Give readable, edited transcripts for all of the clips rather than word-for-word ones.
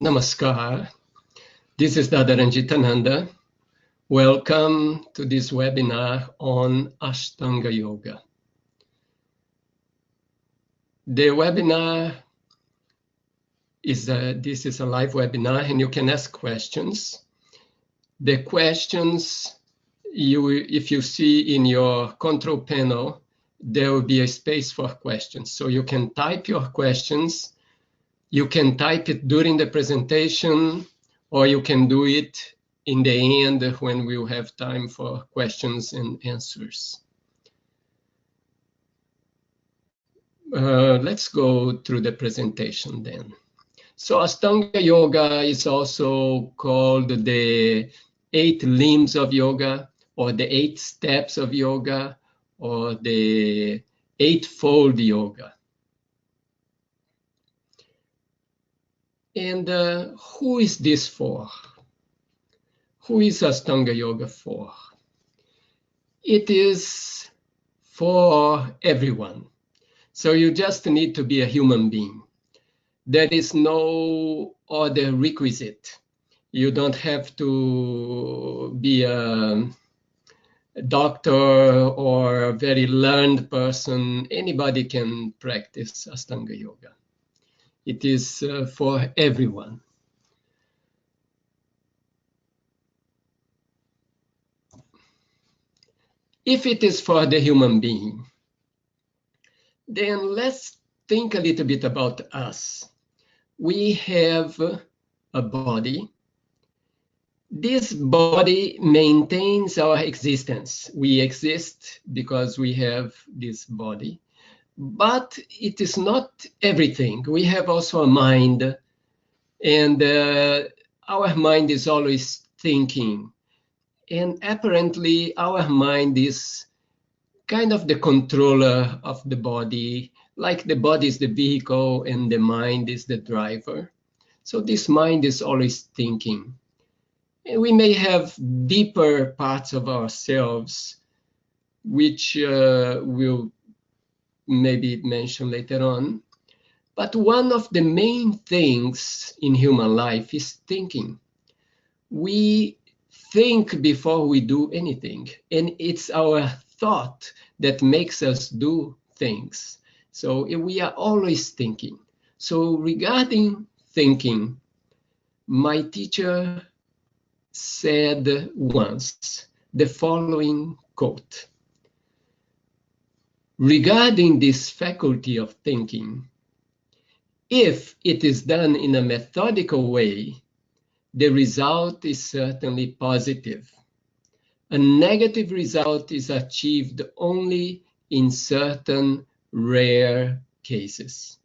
Namaskar. This is Dada Rainjitananda. Welcome to this webinar on Astaunga Yoga. The webinar is this is a live webinar and you can ask questions. The questions, if you see in your control panel, there will be a space for questions. So you can type your questions. You can type it during the presentation, or you can do it in the end when we'll have time for questions and answers. Let's go through the presentation then. So Astaunga Yoga is also called the 8 limbs of yoga, or the 8 steps of yoga, or the eightfold yoga. And who is this for? Who is Astaunga Yoga for? It is for everyone. So you just need to be a human being. There is no other requisite. You don't have to be a doctor or a very learned person. Anybody can practice Astaunga Yoga. It is for everyone. If it is for the human being, then let's think a little bit about us. We have a body. This body maintains our existence. We exist because we have this body, but it is not everything. We have also a mind, and our mind is always thinking. And apparently our mind is kind of the controller of the body, like the body is the vehicle and the mind is the driver. So this mind is always thinking. And we may have deeper parts of ourselves, which we'll maybe mention later on. But one of the main things in human life is thinking. We think before we do anything, and it's our thought that makes us do things. So we are always thinking. So regarding thinking, my teacher said once the following quote: regarding this faculty of thinking, if it is done in a methodical way, the result is certainly positive. A negative result is achieved only in certain rare cases.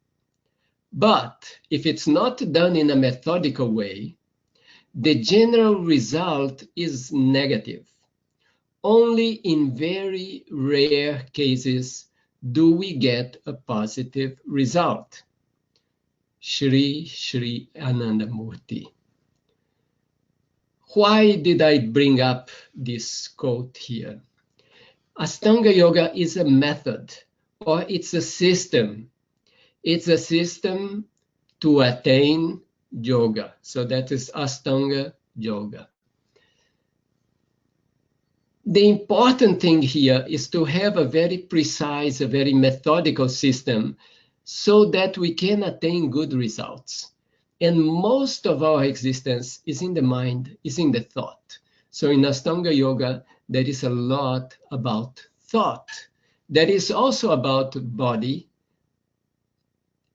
But if it's not done in a methodical way, the general result is negative. Only in very rare cases do we get a positive result. Shri Shri Anandamurti. Why did I bring up this quote here? Astaunga Yoga is a method, or it's a system. It's a system to attain yoga. So that is Astaunga Yoga. The important thing here is to have a very precise, a very methodical system so that we can attain good results. And most of our existence is in the mind, is in the thought. So in Astaunga Yoga, there is a lot about thought. There is also about body.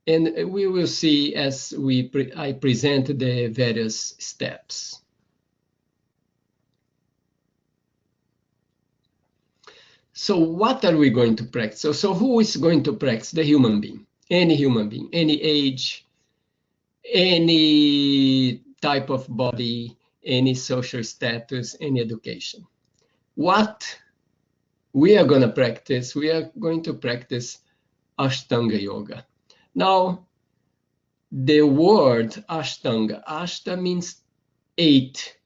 And we will see as I present the various steps. So what are we going to practice? So who is going to practice? The human being, any age, any type of body, any social status, any education. What we are going to practice, we are going to practice Astaunga Yoga. Now, the word Ashtanga, Ashta means 8,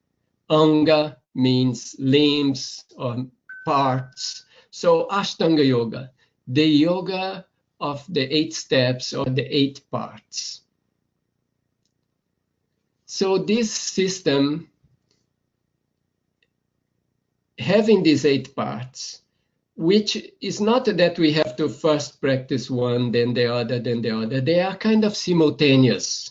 Anga means limbs or parts. So Astaunga Yoga, the yoga of the 8 steps or the 8 parts. So this system, having these 8 parts, which is not that we have to first practice one, then the other, then the other. They are kind of simultaneous.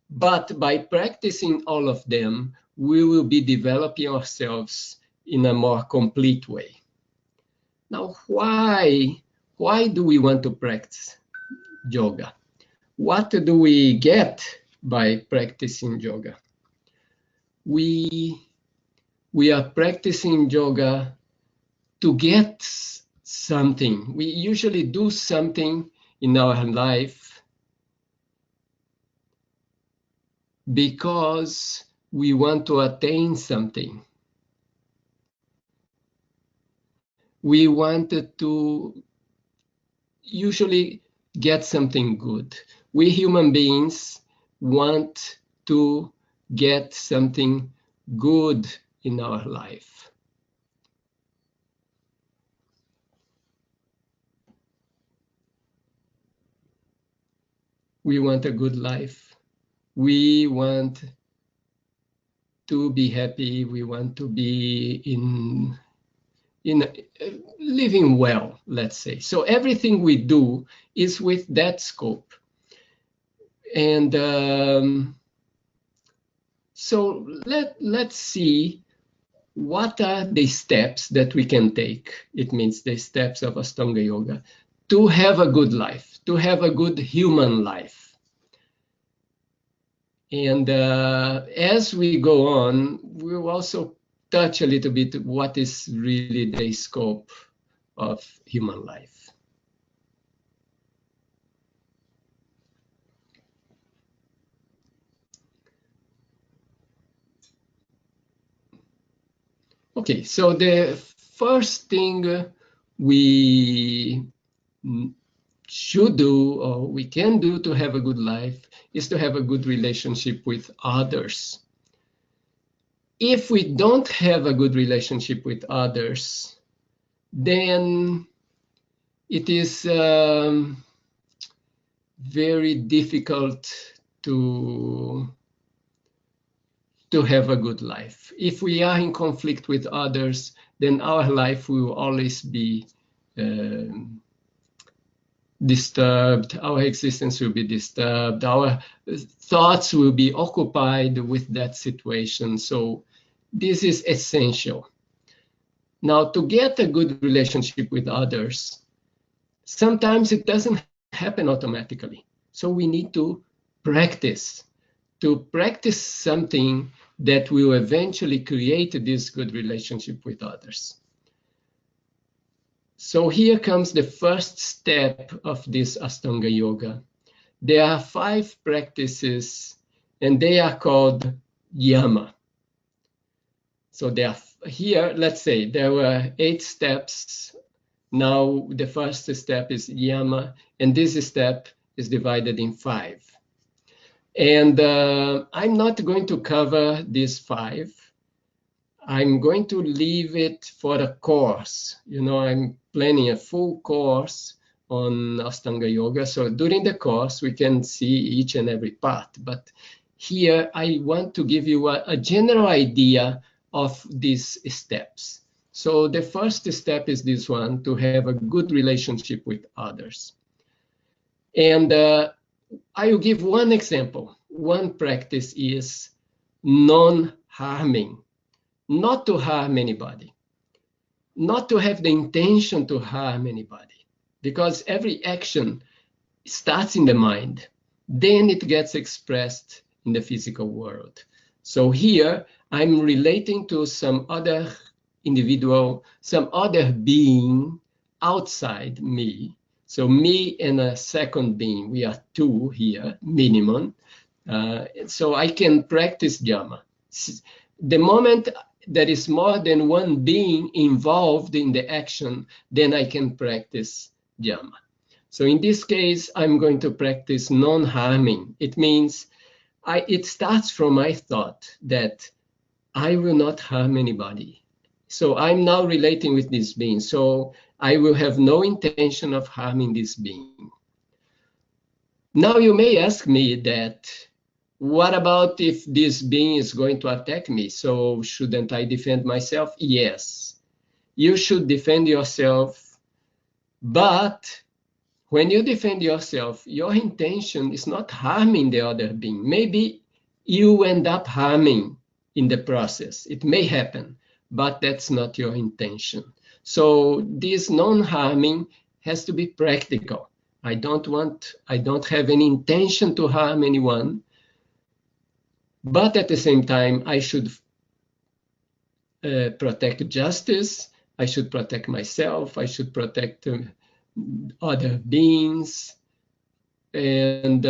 But by practicing all of them, we will be developing ourselves in a more complete way. Now, why do we want to practice yoga? What do we get by practicing yoga? We are practicing yoga to get something. We usually do something in our life because we want to attain something. We wanted to usually get something good. We human beings want to get something good in our life. We want a good life. We want to be happy. We want to be in living well, let's say. So everything we do is with that scope. And so let's see what are the steps that we can take. It means the steps of Astaunga Yoga to have a good life, to have a good human life. And as we go on, we'll also touch a little bit what is really the scope of human life. Okay, so the first thing we should do or we can do to have a good life is to have a good relationship with others. If we don't have a good relationship with others, then it is very difficult to have a good life. If we are in conflict with others, then our life will always be disturbed, our existence will be disturbed, our thoughts will be occupied with that situation. So this is essential. Now, to get a good relationship with others, sometimes it doesn't happen automatically. So we need to practice something that will eventually create this good relationship with others. So here comes the first step of this Astaunga Yoga. There are 5 practices, and they are called yama. So they are here, let's say there were 8 steps. Now the first step is yama, and this step is divided in 5. And I'm not going to cover these 5. I'm going to leave it for a course. You know, I'm planning a full course on Astaunga Yoga. So during the course, we can see each and every part. But here, I want to give you a general idea of these steps. So the first step is this one, to have a good relationship with others. And I will give one example. One practice is non-harming. Not to harm anybody, not to have the intention to harm anybody, because every action starts in the mind, then it gets expressed in the physical world. So here I'm relating to some other individual, some other being outside me. So me and a second being, we are 2 here, minimum. So I can practice yama. The moment there is more than one being involved in the action, then I can practice yama. So in this case, I'm going to practice non-harming. It means it starts from my thought that I will not harm anybody. So I'm now relating with this being. So I will have no intention of harming this being. Now you may ask me that, What about if this being is going to attack me? So shouldn't I defend myself? Yes, you should defend yourself. But when you defend yourself, your intention is not harming the other being. Maybe you end up harming in the process. It may happen, but that's not your intention. So this non-harming has to be practical. I don't have any intention to harm anyone, but at the same time, I should protect justice. I should protect myself. I should protect other beings. And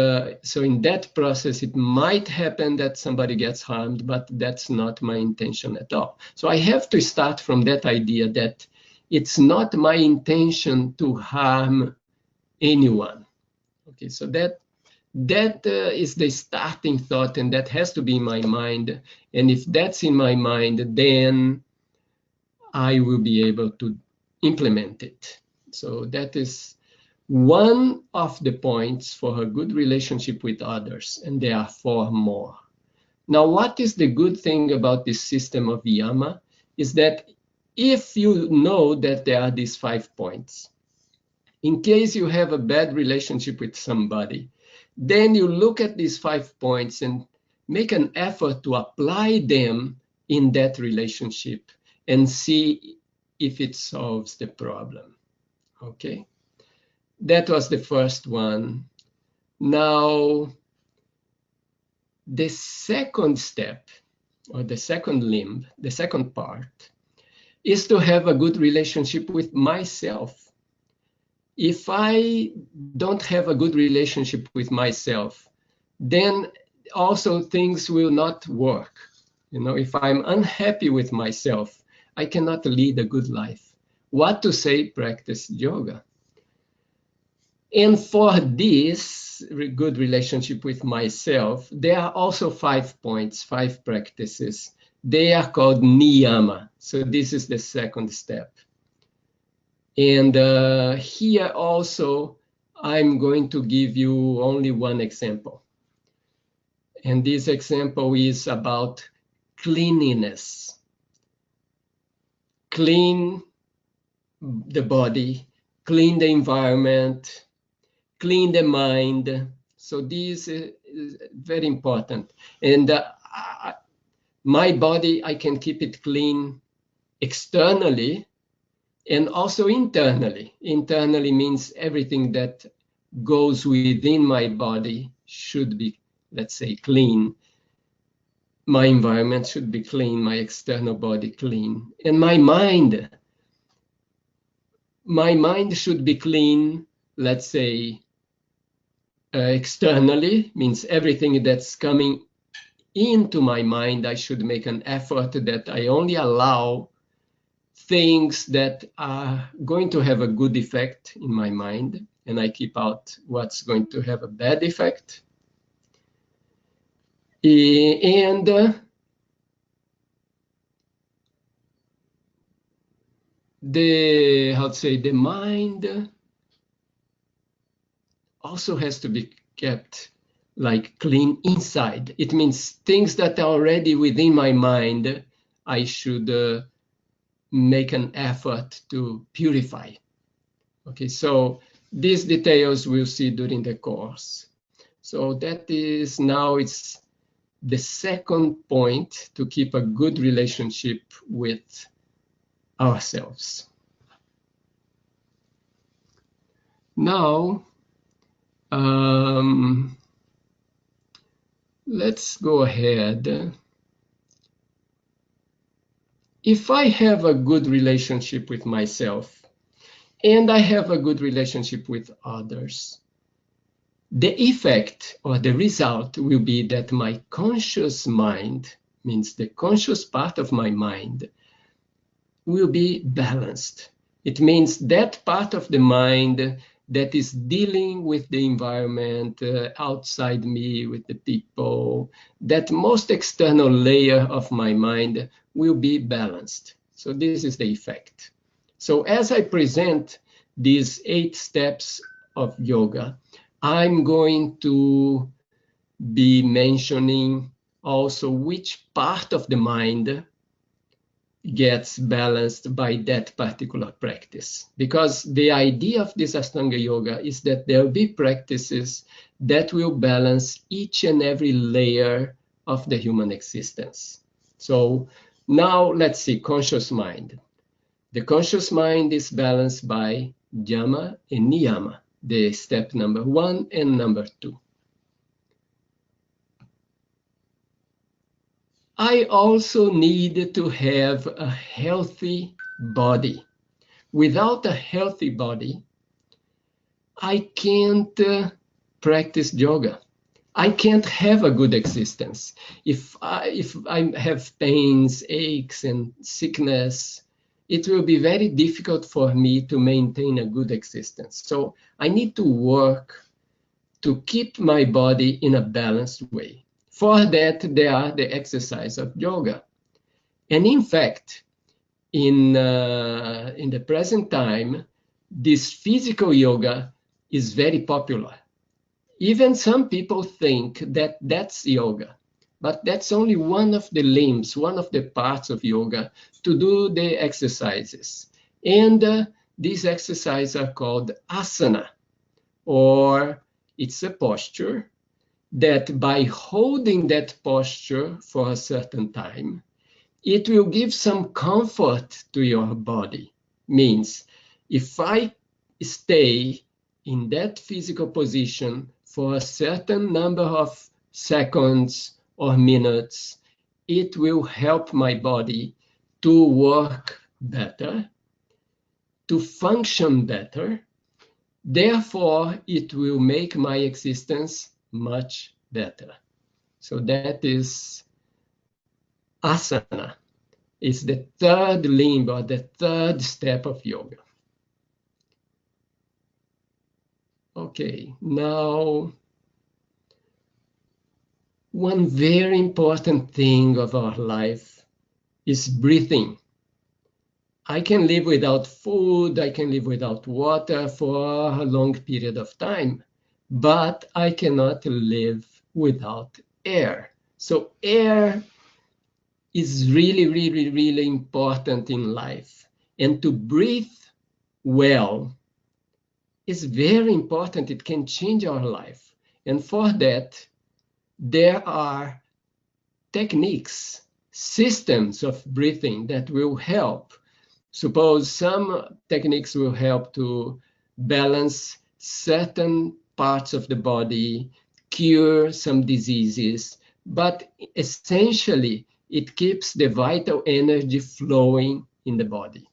so in that process, it might happen that somebody gets harmed, but that's not my intention at all. So I have to start from that idea that it's not my intention to harm anyone. Okay, so that is the starting thought, and that has to be in my mind. And if that's in my mind, then I will be able to implement it. So that is one of the points for a good relationship with others, and there are 4 more. Now, what is the good thing about this system of yama is that if you know that there are these 5 points, in case you have a bad relationship with somebody, then you look at these 5 points and make an effort to apply them in that relationship and see if it solves the problem. Okay? That was the first one. Now, the second step, or the second limb, the second part, is to have a good relationship with myself. If I don't have a good relationship with myself, then also things will not work. You know, if I'm unhappy with myself, I cannot lead a good life. What to say, practice yoga. And for this good relationship with myself, there are also 5 points, 5 practices. They are called niyama. So this is the second step. And here also, I'm going to give you only one example. And this example is about cleanliness. Clean the body, clean the environment, clean the mind. So this is very important. And my body, I can keep it clean externally and also internally. Internally means everything that goes within my body should be, let's say, clean. My environment should be clean, my external body clean. And my mind should be clean, let's say, externally, means everything that's coming into my mind, I should make an effort that I only allow things that are going to have a good effect in my mind, and I keep out what's going to have a bad effect. And the mind also has to be kept like clean inside. It means things that are already within my mind, I should make an effort to purify. Okay, so these details we'll see during the course. So that is now it's the second point to keep a good relationship with ourselves. Now, let's go ahead. If I have a good relationship with myself and I have a good relationship with others, the effect or the result will be that my conscious mind, means the conscious part of my mind, will be balanced. It means that part of the mind that is dealing with the environment outside me, with the people, that most external layer of my mind will be balanced. So this is the effect. So as I present these 8 steps of yoga, I'm going to be mentioning also which part of the mind gets balanced by that particular practice. Because the idea of this Astaunga Yoga is that there will be practices that will balance each and every layer of the human existence. So now let's see, conscious mind. The conscious mind is balanced by Yama and Niyama, the step number 1 and number 2. I also need to have a healthy body. Without a healthy body, I can't practice yoga. I can't have a good existence. If I have pains, aches, and sickness, it will be very difficult for me to maintain a good existence. So I need to work to keep my body in a balanced way. For that, there are the exercise of yoga. And in fact, in the present time, this physical yoga is very popular. Even some people think that that's yoga, but that's only one of the limbs, one of the parts of yoga to do the exercises. And these exercises are called asana, or it's a posture that by holding that posture for a certain time, it will give some comfort to your body. Means if I stay in that physical position for a certain number of seconds or minutes, it will help my body to work better, to function better. Therefore, it will make my existence much better. So that is asana. It's the third limb or the third step of yoga. Okay, now one very important thing of our life is breathing. I can live without food, I can live without water for a long period of time, but I cannot live without air. So air is really, really, really important in life. And to breathe well is very important. It can change our life. And for that, there are techniques, systems of breathing that will help. Suppose some techniques will help to balance certain parts of the body, cure some diseases, but essentially it keeps the vital energy flowing in the body.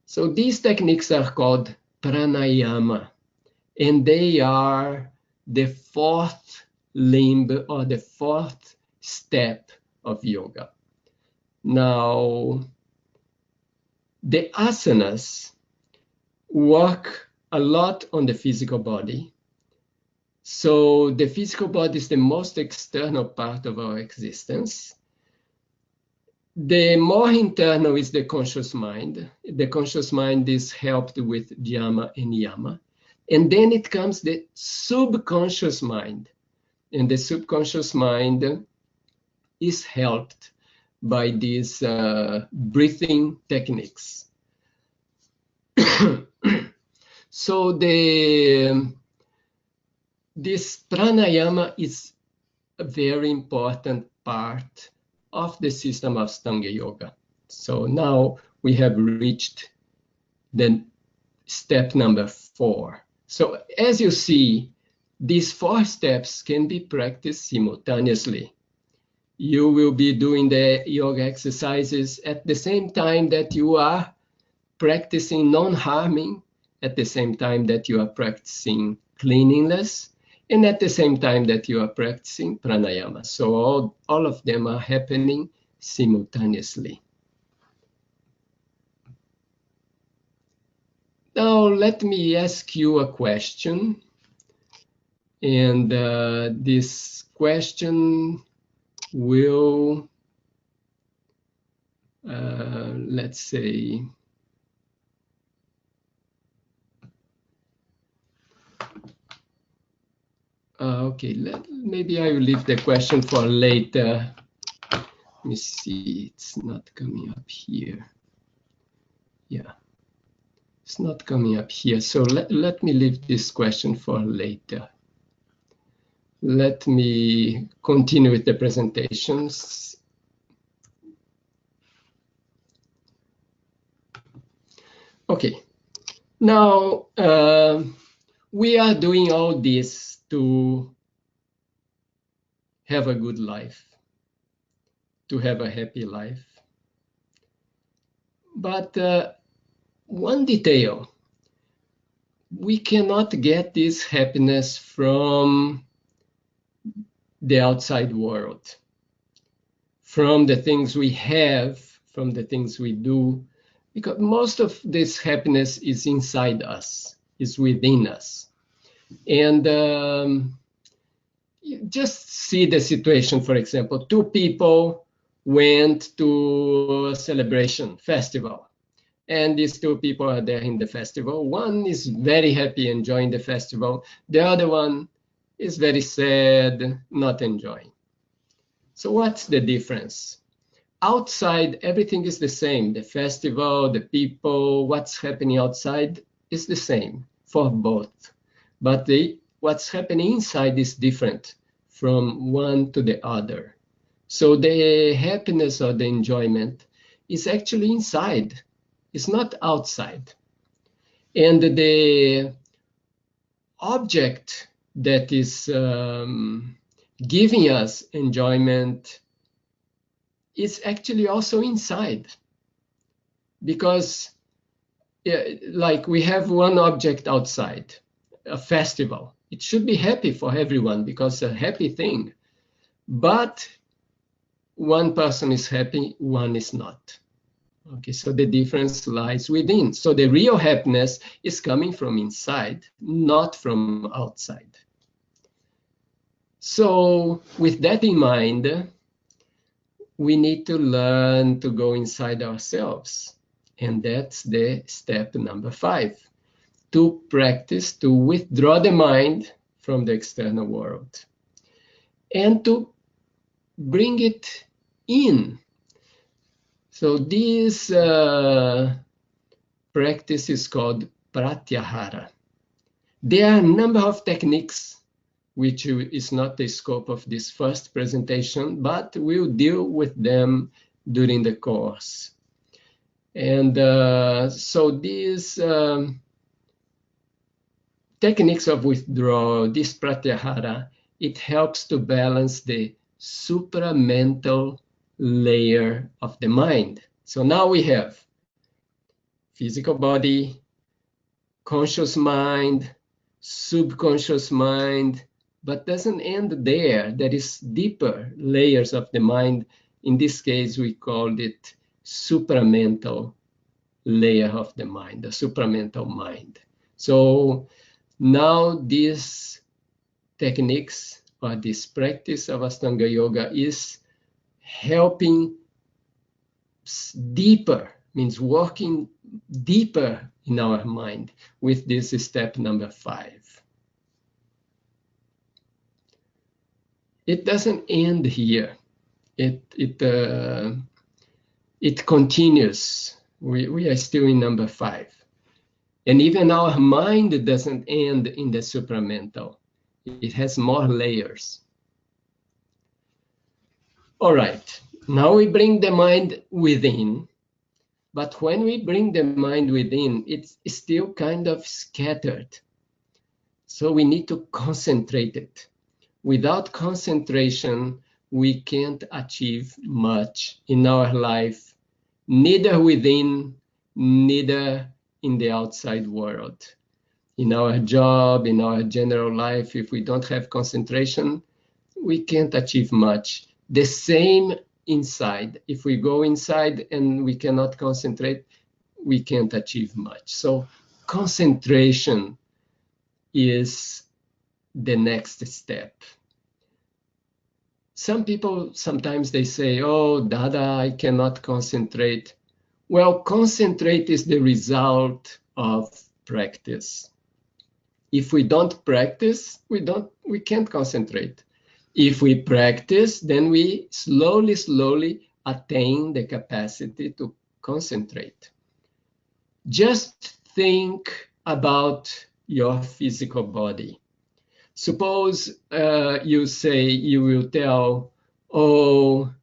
So these techniques are called pranayama, and they are the fourth limb or the fourth step of yoga. Now, the asanas work a lot on the physical body. So the physical body is the most external part of our existence. The more internal is the conscious mind. The conscious mind is helped with yama and niyama. And then it comes the subconscious mind. And the subconscious mind is helped by these breathing techniques. So this pranayama is a very important part of the system of Astaunga Yoga. So now we have reached the step number 4. So as you see, these 4 steps can be practiced simultaneously. You will be doing the yoga exercises at the same time that you are practicing non-harming, at the same time that you are practicing cleanliness, and at the same time that you are practicing pranayama. So all of them are happening simultaneously. Now let me ask you a question. And this question will, let's say, Okay, maybe I will leave the question for later. Let me see, it's not coming up here. Yeah, it's not coming up here. So let me leave this question for later. Let me continue with the presentations. Okay, now we are doing all this to have a good life, to have a happy life. But one detail, we cannot get this happiness from the outside world, from the things we have, from the things we do, because most of this happiness is inside us, is within us. And you just see the situation, for example, two people went to a celebration festival, and these two people are there in the festival. One is very happy enjoying the festival. The other one is very sad, not enjoying. So what's the difference? Outside, everything is the same. The festival, the people, what's happening outside is the same for both. But what's happening inside is different from one to the other. So the happiness or the enjoyment is actually inside. It's not outside. And the object that is giving us enjoyment is actually also inside. Because like we have one object outside, a festival. It should be happy for everyone because it's a happy thing. But one person is happy, one is not. Okay, so the difference lies within. So the real happiness is coming from inside, not from outside. So with that in mind, we need to learn to go inside ourselves. And that's the step number 5, to practice to withdraw the mind from the external world and to bring it in. So this practice is called Pratyahara. There are a number of techniques which is not the scope of this first presentation, but we'll deal with them during the course. And so these techniques of withdrawal, this Pratyahara, it helps to balance the supramental layer of the mind. So now we have physical body, conscious mind, subconscious mind, but doesn't end there. There is deeper layers of the mind. In this case, we called it supramental layer of the mind, the supramental mind. So now these techniques or this practice of Astaunga Yoga is helping deeper, means working deeper in our mind with this step number 5. It doesn't end here. It continues. We are still in number 5. And even our mind doesn't end in the supramental. It has more layers. All right, now we bring the mind within. But when we bring the mind within, it's still kind of scattered. So we need to concentrate it. Without concentration, we can't achieve much in our life, neither within, neither in the outside world. In our job, in our general life, if we don't have concentration, we can't achieve much. The same inside. If we go inside and we cannot concentrate, we can't achieve much. So concentration is the next step. Some people, sometimes they say, oh, Dada, I cannot concentrate. Well, concentrate is the result of practice. If we don't practice, we can't concentrate. If we practice, then we slowly attain the capacity to concentrate. Just think about your physical body. Suppose you will tell, oh,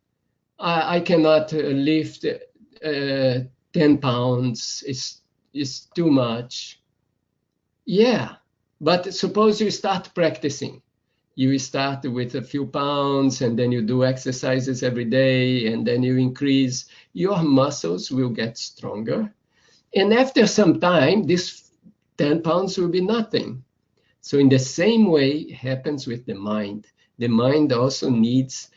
I cannot lift 10 pounds, it's too much. Yeah, but suppose you start practicing. You start with a few pounds and then you do exercises every day and then you increase, your muscles will get stronger. And after some time, this 10 pounds will be nothing. So in the same way, it happens with the mind. The mind also needs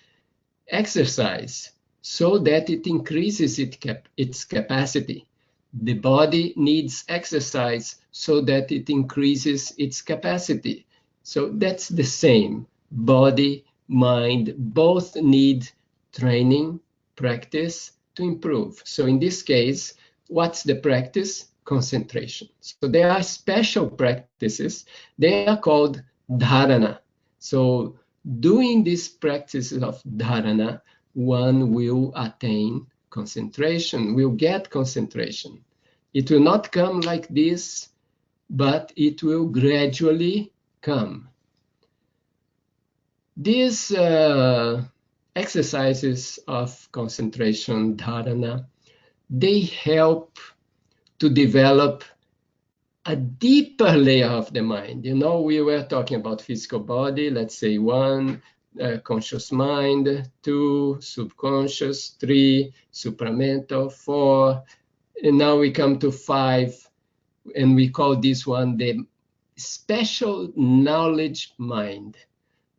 exercise so that it increases its capacity. The body needs exercise so that it increases its capacity. So that's the same. Body, mind, both need training, practice to improve. So in this case, what's the practice? Concentration. So there are special practices. They are called dharana. So doing these practices of dharana, one will attain concentration, will get concentration. It will not come like this, but it will gradually come. These exercises of concentration, dharana, they help to develop a deeper layer of the mind. You know, we were talking about physical body, let's say 1, conscious mind, 2, subconscious, 3, supramental, 4, and now we come to 5, and we call this one the special knowledge mind,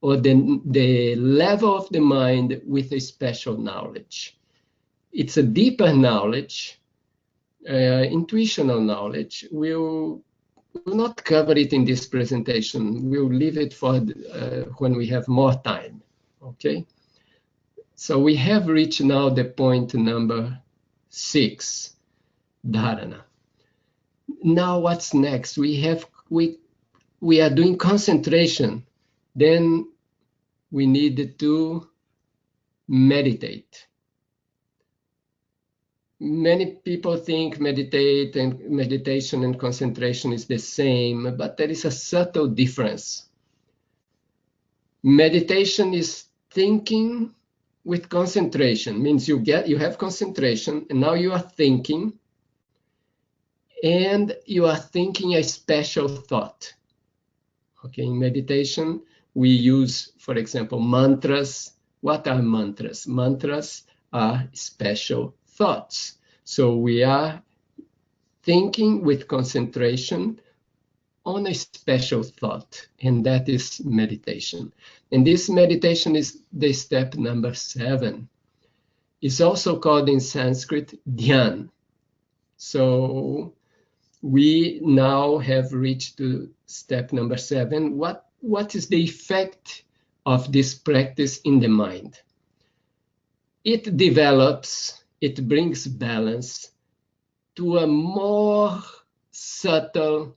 or the level of the mind with a special knowledge. It's a deeper knowledge, intuitional knowledge. We'll not cover it in this presentation. We'll leave it for when we have more time, okay? So we have reached now the point number 6, dharana. Now what's next? We are doing concentration. Then we need to meditate. Many people think meditation and concentration is the same, but there is a subtle difference. Meditation is thinking with concentration, means you have concentration and now you are thinking, and you are thinking a special thought. Okay, in meditation, we use, for example, mantras. What are mantras? Mantras are special thoughts. So we are thinking with concentration on a special thought, and that is meditation. And this meditation is the step number 7. It's also called in Sanskrit dhyan. So we now have reached to step number 7. What is the effect of this practice in the mind? It develops, it brings balance to a more subtler,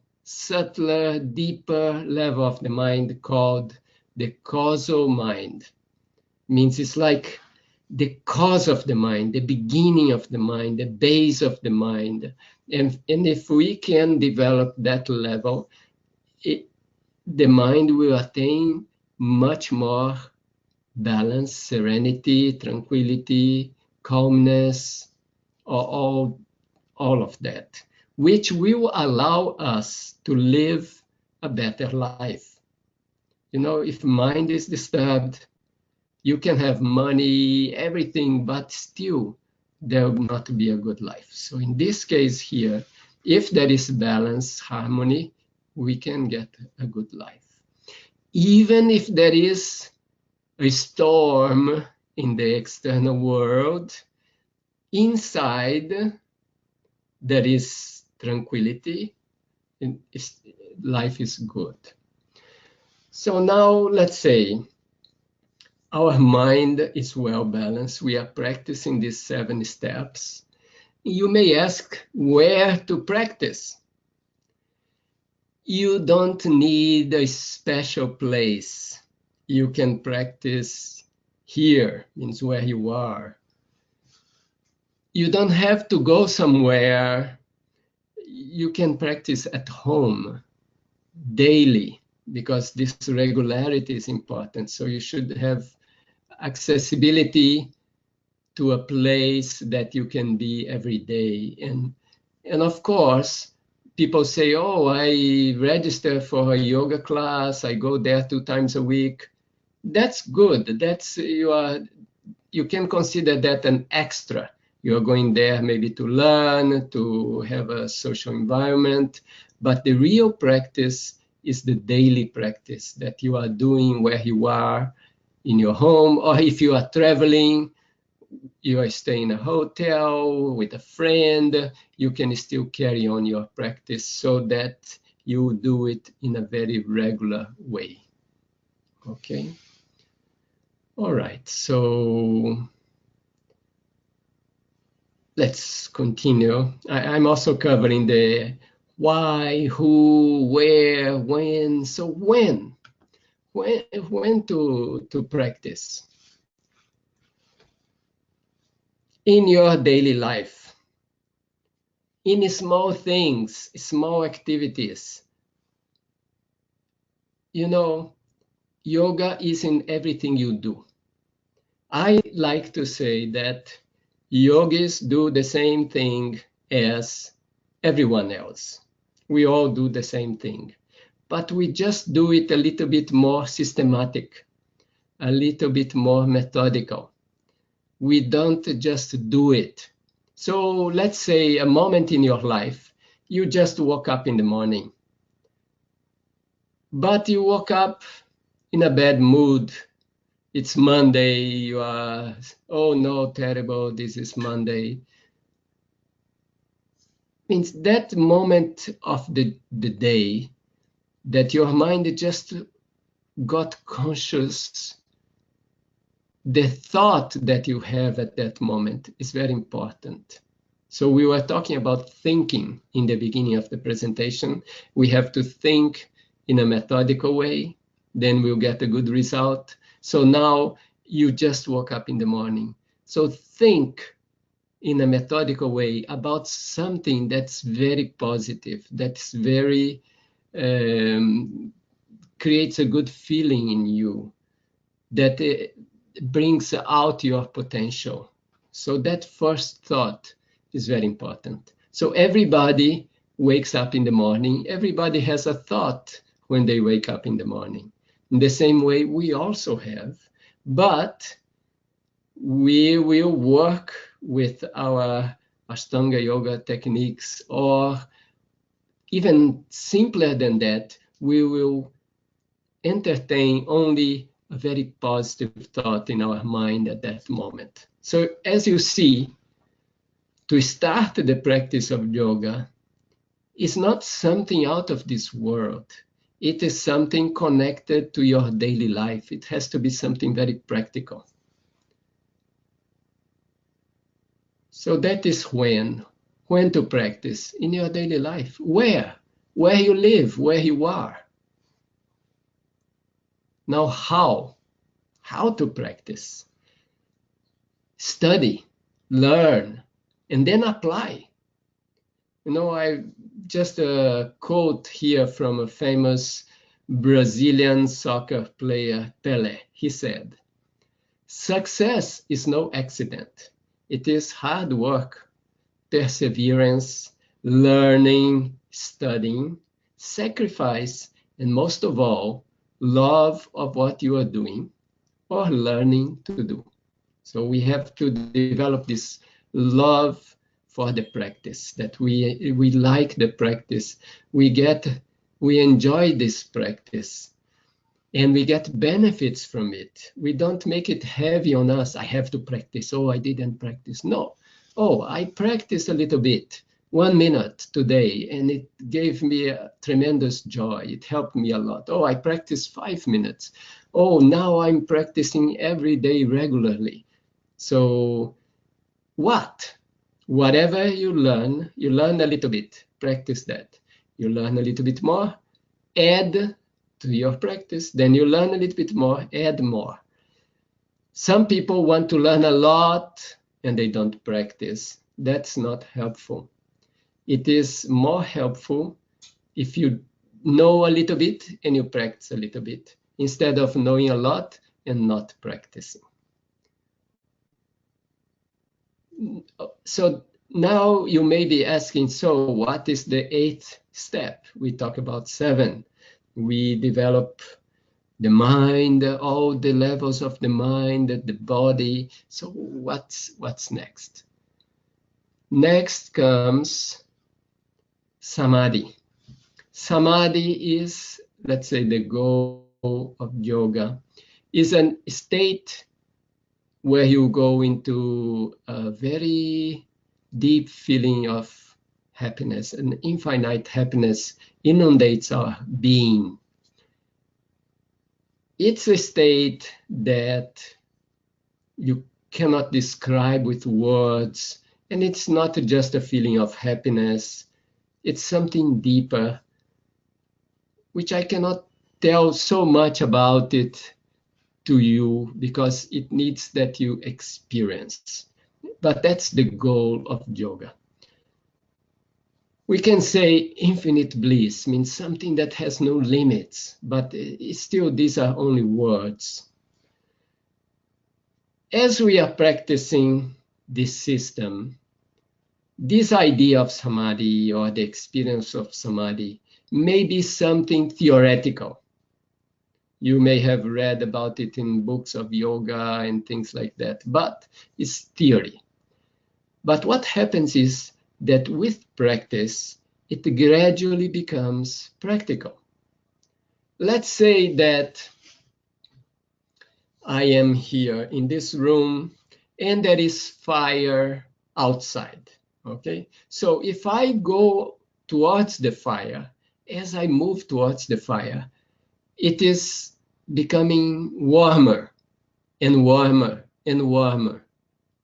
deeper level of the mind called the causal mind. Means it's like the cause of the mind, the beginning of the mind, the base of the mind. And if we can develop that level, the mind will attain much more balance, serenity, tranquility, calmness, all of that, which will allow us to live a better life. You know, if mind is disturbed, you can have money, everything, but still there will not be a good life. So in this case here, if there is balance, harmony, we can get a good life. Even if there is a storm in the external world, inside there is tranquility, and life is good. So now let's say our mind is well balanced. We are practicing these 7 steps. You may ask where to practice. You don't need a special place. You can practice here, means where you are. You don't have to go somewhere. You can practice at home daily, because this regularity is important. So you should have accessibility to a place that you can be every day. And of course, people say, oh, I register for a yoga class, I go there 2 times a week. That's good. That's you can consider that an extra. You're going there maybe to learn, to have a social environment, but the real practice is the daily practice that you are doing where you are in your home, or if you are traveling, you are staying in a hotel with a friend, you can still carry on your practice so that you do it in a very regular way. Okay? All right, so let's continue. I'm also covering the why, who, where, when. So when to practice in your daily life, in small things, small activities. You know, yoga is in everything you do. I like to say that yogis do the same thing as everyone else. We all do the same thing, but we just do it a little bit more systematic, a little bit more methodical. We don't just do it. So let's say a moment in your life, you just woke up in the morning, but you woke up in a bad mood. It's Monday, you are, oh no, terrible, this is Monday. Means that moment of the day that your mind just got conscious, the thought that you have at that moment is very important. So we were talking about thinking in the beginning of the presentation. We have to think in a methodical way, then we'll get a good result. So now you just woke up in the morning. So think in a methodical way about something that's very positive, that's very, creates a good feeling in you, that brings out your potential. So that first thought is very important. So everybody wakes up in the morning. Everybody has a thought when they wake up in the morning. In the same way, we also have, but we will work with our Astaunga Yoga techniques, or even simpler than that, we will entertain only a very positive thought in our mind at that moment. So as you see, to start the practice of yoga is not something out of this world. It is something connected to your daily life. It has to be something very practical. So that is when to practice in your daily life. Where you live, where you are. Now how to practice? Study, learn, and then apply. You know, I just a quote here from a famous Brazilian soccer player, Pelé. He said, "Success is no accident. It is hard work, perseverance, learning, studying, sacrifice, and most of all, love of what you are doing or learning to do." So we have to develop this love for the practice, that we like the practice, we enjoy this practice, and we get benefits from it. We don't make it heavy on us. I have to practice. Oh, I didn't practice. No. Oh, I practiced a little bit, 1 minute today, and it gave me a tremendous joy. It helped me a lot. Oh, I practiced 5 minutes. Oh, now I'm practicing every day regularly. So whatever you learn a little bit, practice that. You learn a little bit more, add to your practice. Then you learn a little bit more, add more. Some people want to learn a lot and they don't practice. That's not helpful. It is more helpful if you know a little bit and you practice a little bit, instead of knowing a lot and not practicing. So now you may be asking, so what is the 8th step? We talk about 7. We develop the mind, all the levels of the mind, the body. So what's next? Next comes Samadhi. Samadhi is, let's say, the goal of yoga, is a state where you go into a very deep feeling of happiness, an infinite happiness inundates our being. It's a state that you cannot describe with words, and it's not just a feeling of happiness, it's something deeper, which I cannot tell so much about it to you because it needs that you experience. But that's the goal of yoga. We can say infinite bliss means something that has no limits, but still these are only words. As we are practicing this system, this idea of samadhi or the experience of samadhi may be something theoretical. You may have read about it in books of yoga and things like that, but it's theory. But what happens is that with practice, it gradually becomes practical. Let's say that I am here in this room and there is fire outside, okay? So if I go towards the fire, as I move towards the fire, it is becoming warmer and warmer and warmer.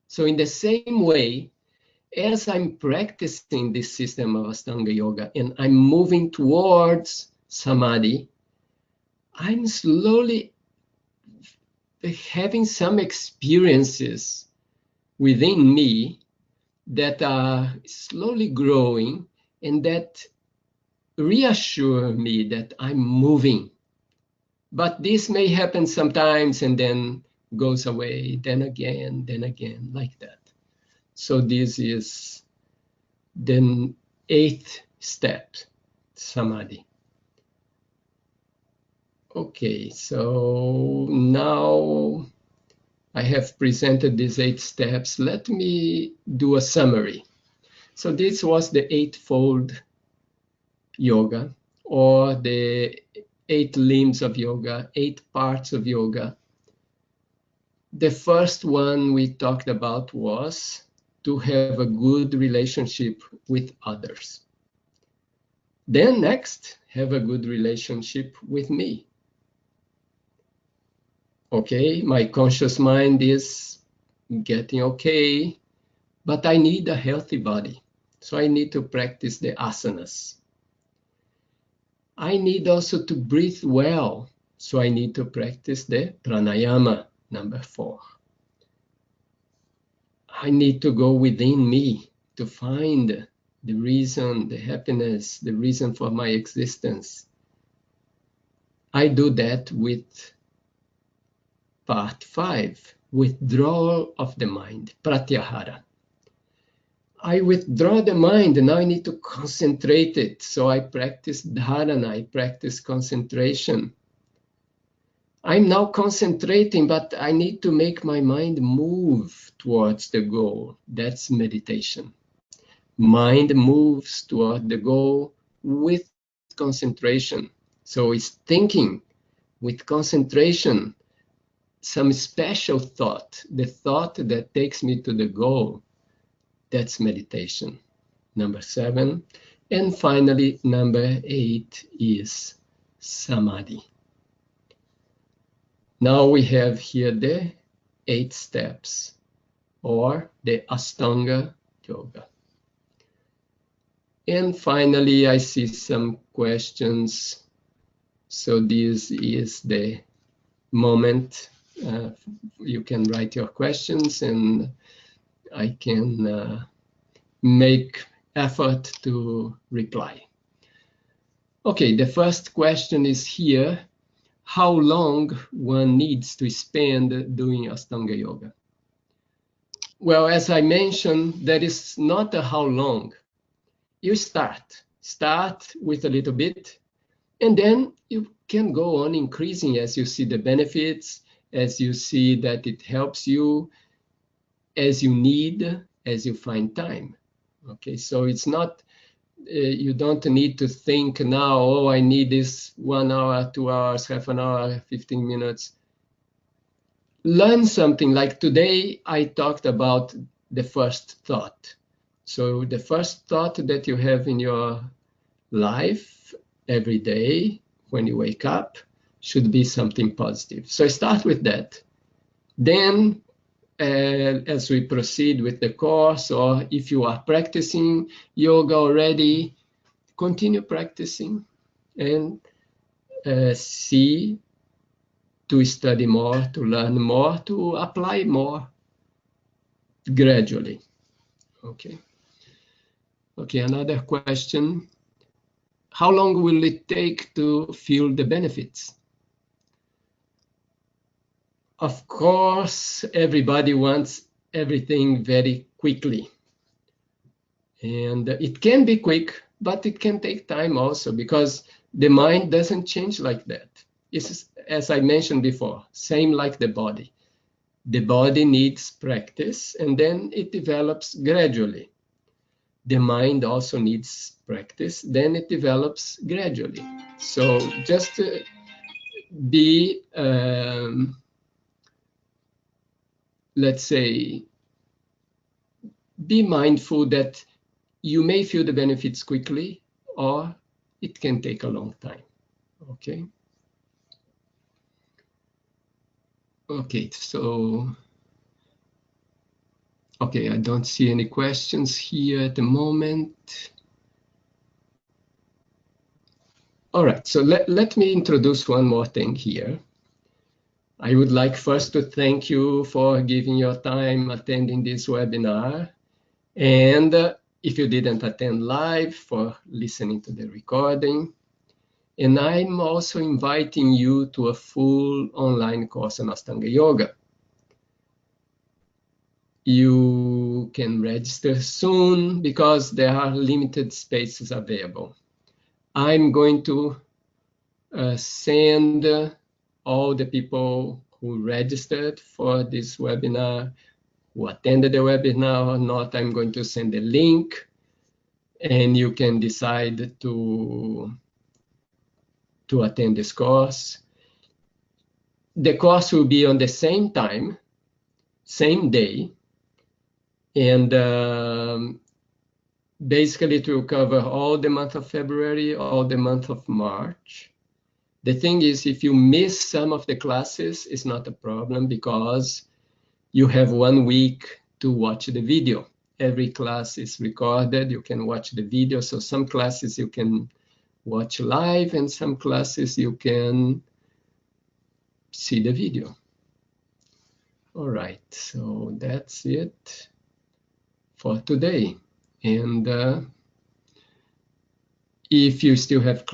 So in the same way, as I'm practicing this system of Astaunga Yoga and I'm moving towards Samadhi, I'm slowly having some experiences within me that are slowly growing and that reassure me that I'm moving. But this may happen sometimes and then goes away, then again, like that. So this is the 8th step, Samadhi. Okay, so now I have presented these 8 steps. Let me do a summary. So this was the 8-fold yoga, or the 8 limbs of yoga, 8 parts of yoga. The first one we talked about was to have a good relationship with others. Then next, have a good relationship with me. Okay, my conscious mind is getting okay, but I need a healthy body. So I need to practice the asanas. I need also to breathe well. So I need to practice the pranayama, number 4. I need to go within me to find the reason, the happiness, the reason for my existence. I do that with part 5, withdrawal of the mind, Pratyahara. I withdraw the mind, and now I need to concentrate it. So I practice dharana, I practice concentration. I'm now concentrating, but I need to make my mind move towards the goal. That's meditation. Mind moves toward the goal with concentration. So it's thinking with concentration, some special thought, the thought that takes me to the goal. That's meditation, number 7. And finally, number 8 is samadhi. Now we have here the 8 steps, or the Astaunga Yoga. And finally, I see some questions. So this is the moment you can write your questions, and I can make effort to reply. Okay, the first question is here: how long one needs to spend doing Astaunga Yoga? Well, as I mentioned, there is not a how long. You start with a little bit, and then you can go on increasing as you see the benefits, as you see that it helps you, as you need, as you find time. Okay, so it's not, you don't need to think now, oh, I need this 1 hour, 2 hours, half an hour, 15 minutes. Learn something. Like today, I talked about the first thought. So the first thought that you have in your life every day when you wake up should be something positive. So start with that. Then as we proceed with the course, or if you are practicing yoga already, continue practicing and see to study more, to learn more, to apply more gradually. Okay. Okay, another question. How long will it take to feel the benefits? Of course, everybody wants everything very quickly. And it can be quick, but it can take time also, because the mind doesn't change like that. It's, as I mentioned before, same like the body. The body needs practice, and then it develops gradually. The mind also needs practice, then it develops gradually. So just be, let's say, be mindful that you may feel the benefits quickly, or it can take a long time. Okay. Okay, so, okay, I don't see any questions here at the moment. All right, so let me introduce one more thing here. I would like first to thank you for giving your time attending this webinar. And if you didn't attend live, for listening to the recording. And I'm also inviting you to a full online course on Astaunga Yoga. You can register soon because there are limited spaces available. I'm going to send all the people who registered for this webinar, who attended the webinar or not, I'm going to send a link, and you can decide to attend this course. The course will be on the same time, same day, and basically it will cover all the month of February, all the month of March. The thing is, if you miss some of the classes, it's not a problem, because you have 1 week to watch the video. Every class is recorded, you can watch the video. So some classes you can watch live, and some classes you can see the video. All right, so that's it for today. And if you still have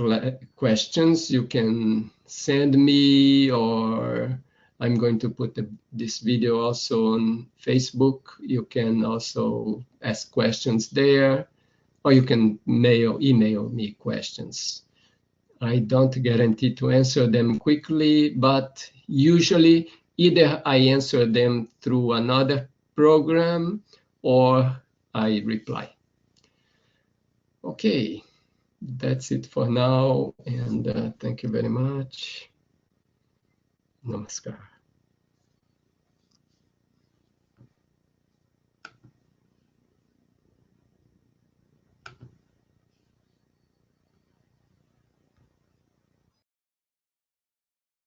questions, you can send me, or I'm going to put this video also on Facebook. You can also ask questions there, or you can email me questions. I don't guarantee to answer them quickly, but usually either I answer them through another program or I reply. Okay, that's it for now, and thank you very much. Namaskar.